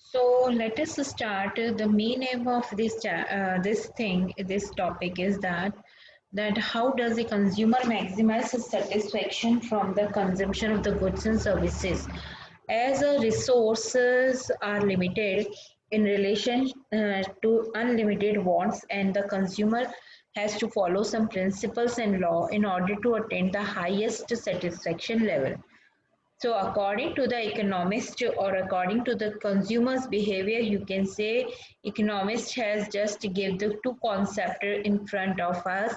So let us start. The main aim of this topic is that how does a consumer maximize his satisfaction from the consumption of the goods and services, as resources are limited in relation to unlimited wants, and the consumer has to follow some principles and law in order to attain the highest satisfaction level. So according to the economist or according to the consumer's behavior, you can say economist has just give the two concepts in front of us.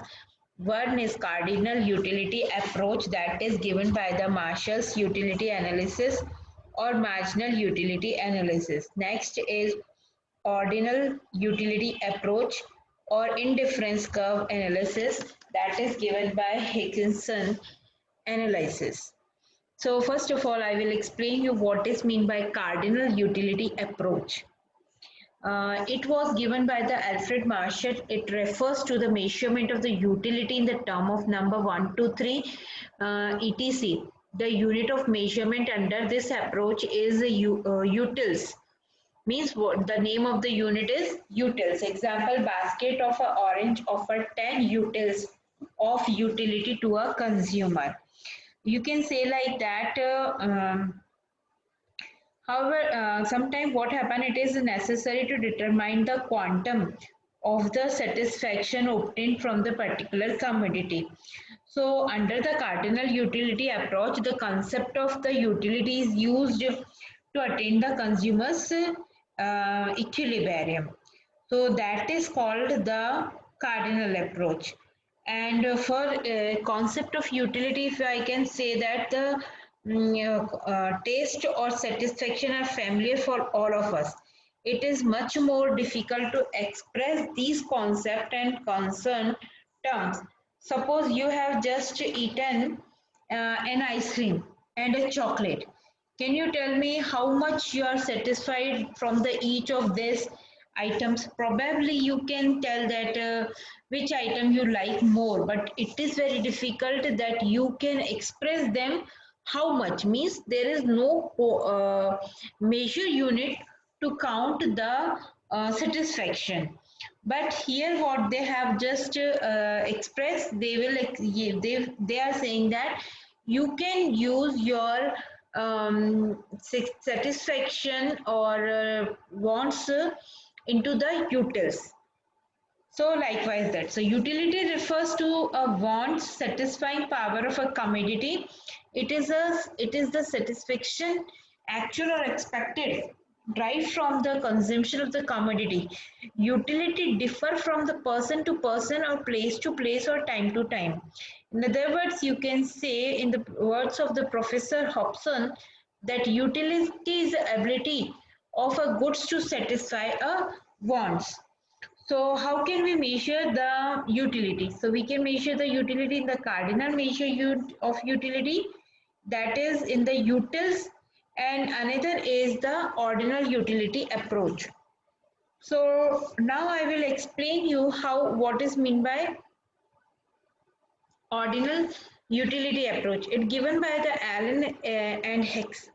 One is cardinal utility approach, that is given by the Marshall's utility analysis or marginal utility analysis. Next is ordinal utility approach or indifference curve analysis, that is given by Higginson analysis. So first of all, I will explain you what is meant by cardinal utility approach. It was given by the Alfred Marshall. It refers to the measurement of the utility in the term of number 1, 2, 3, etc. The unit of measurement under this approach is utils. Means what the name of the unit is utils. Example, basket of a orange offer 10 utils of utility to a consumer. You can say like that. However, sometimes what happen, it is necessary to determine the quantum of the satisfaction obtained from the particular commodity. So under the cardinal utility approach, the concept of the utility is used to attain the consumer's equilibrium. So that is called the cardinal approach. And for concept of utility, if I can say that the taste or satisfaction are familiar for all of us. It is much more difficult to express these concept and concern terms. Suppose you have just eaten an ice cream and a chocolate. Can you tell me how much you are satisfied from the each of these items? Probably you can tell that which item you like more, but it is very difficult that you can express them how much. Means there is no measure unit to count the satisfaction. But here what they have just expressed, they are saying that you can use your satisfaction or wants into the utils. So likewise that. So utility refers to a want satisfying power of a commodity. It is the satisfaction actual or expected derived from the consumption of the commodity. Utility differ from the person to person or place to place or time to time. In other words, you can say in the words of the Professor Hobson that utility is the ability of a goods to satisfy a wants. So how can we measure the utility? So we can measure the utility in the cardinal measure of utility, that is in the utils, and another is the ordinal utility approach. So now I will explain you how what is meant by ordinal utility approach. It given by the Allen and Hicks.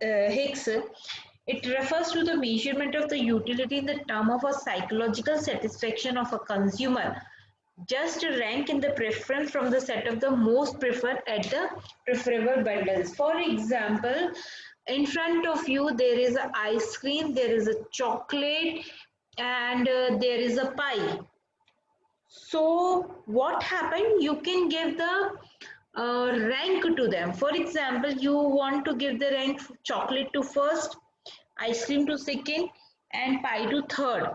It refers to the measurement of the utility in the term of a psychological satisfaction of a consumer. Just rank in the preference from the set of the most preferred at the preferable bundles. For example, in front of you there is a ice cream, there is a chocolate, and there is a pie. So what happened? You can give the rank to them. For example, you want to give the rank chocolate to first, ice cream to second, and pie to third.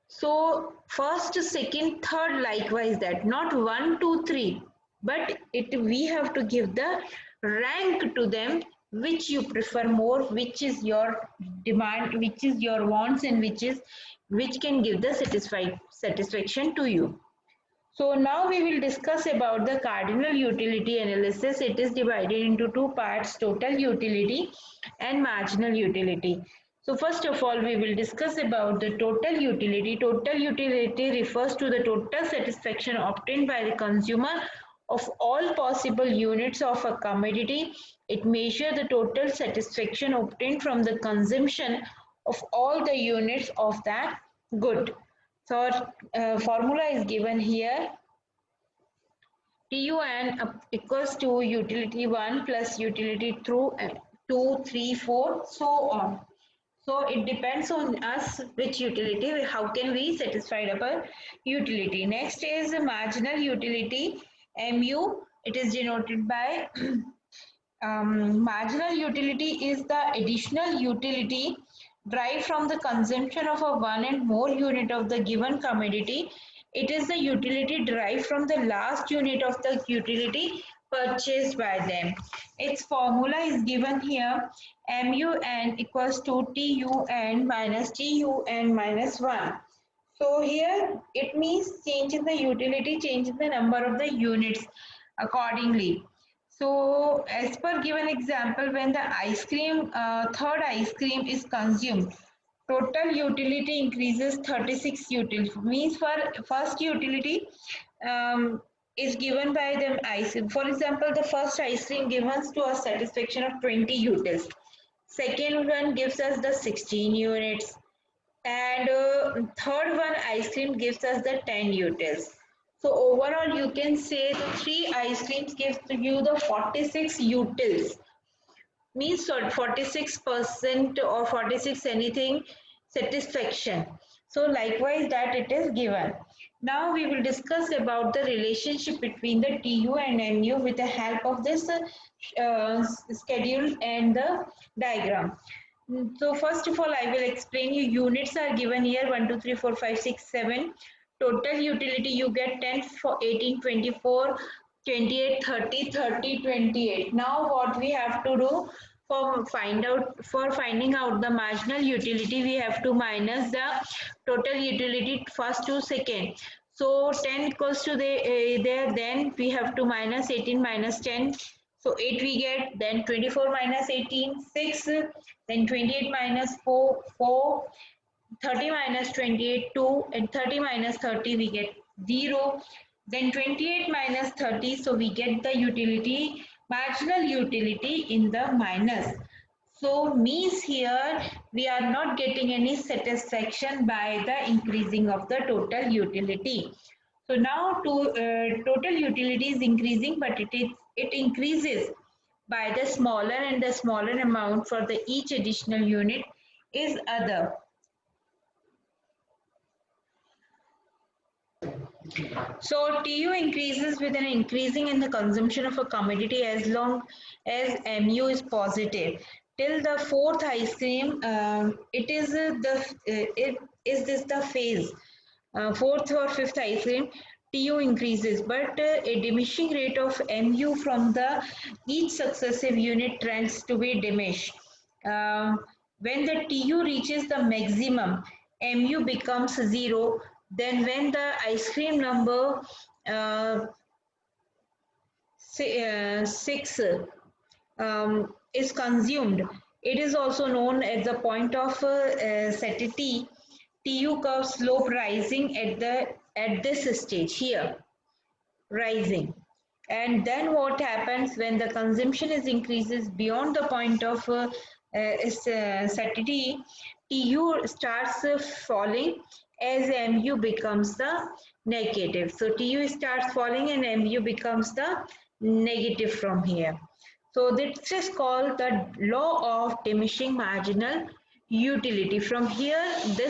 So first, second, third, likewise that. Not one, two, three, but we have to give the rank to them, which you prefer more, which is your demand, which is your wants, and which can give the satisfaction to you. So now we will discuss about the cardinal utility analysis. It is divided into two parts, total utility and marginal utility. So first of all, we will discuss about the total utility. Total utility refers to the total satisfaction obtained by the consumer of all possible units of a commodity. It measures the total satisfaction obtained from the consumption of all the units of that good. So formula is given here. TUN equals to utility 1 plus utility through 2, 3, 4, so on. So it depends on us which utility, how can we satisfy our utility. Next is marginal utility, MU. It is denoted by marginal utility is the additional utility derived from the consumption of a one and more unit of the given commodity. It is the utility derived from the last unit of the utility purchased by them. Its formula is given here. MUN equals to TUN minus TUN minus 1. So here it means change in the utility, change in the number of the units accordingly. So as per given example, when the ice cream, third ice cream is consumed, total utility increases 36 utility. Means for first utility is given by the ice cream. For example, the first ice cream gives to us satisfaction of 20 utils. Second one gives us the 16 units, and third one ice cream gives us the 10 utils. So overall you can say the three ice creams gives you the 46 utils, means 46% or 46 anything satisfaction. So likewise that it is given. Now we will discuss about the relationship between the TU and MU with the help of this schedule and the diagram. So first of all, I will explain you. Units are given here 1, 2, 3, 4, 5, 6, 7. Total utility you get 10, for 18, 24, 28, 30, 30, 28. Now what we have to do for finding out the marginal utility, we have to minus the total utility first to second. So 10 equals to there, then we have to minus 18 minus 10. So 8 we get, then 24 minus 18, 6, then 28 minus 4, 4, 30 minus 28, 2, and 30 minus 30 we get 0. Then 28 minus 30, so we get the utility, marginal utility in the minus. So means here we are not getting any satisfaction by the increasing of the total utility. So now total utility is increasing, but it increases by the smaller and the smaller amount for the each additional unit is other. So TU increases with an increasing in the consumption of a commodity as long as MU is positive. Till the fourth ice cream, is this the phase? Fourth or fifth ice cream, TU increases, but a diminishing rate of MU from the each successive unit tends to be diminished. When the TU reaches the maximum, MU becomes 0. Then when the ice cream number uh, 6 is consumed, it is also known as the point of satiety. TU curve slope rising at this stage here, rising. And then what happens when the consumption is increases beyond the point of satiety, TU starts falling as MU becomes the negative. So TU starts falling and MU becomes the negative from here. So this is called the law of diminishing marginal utility. From here, this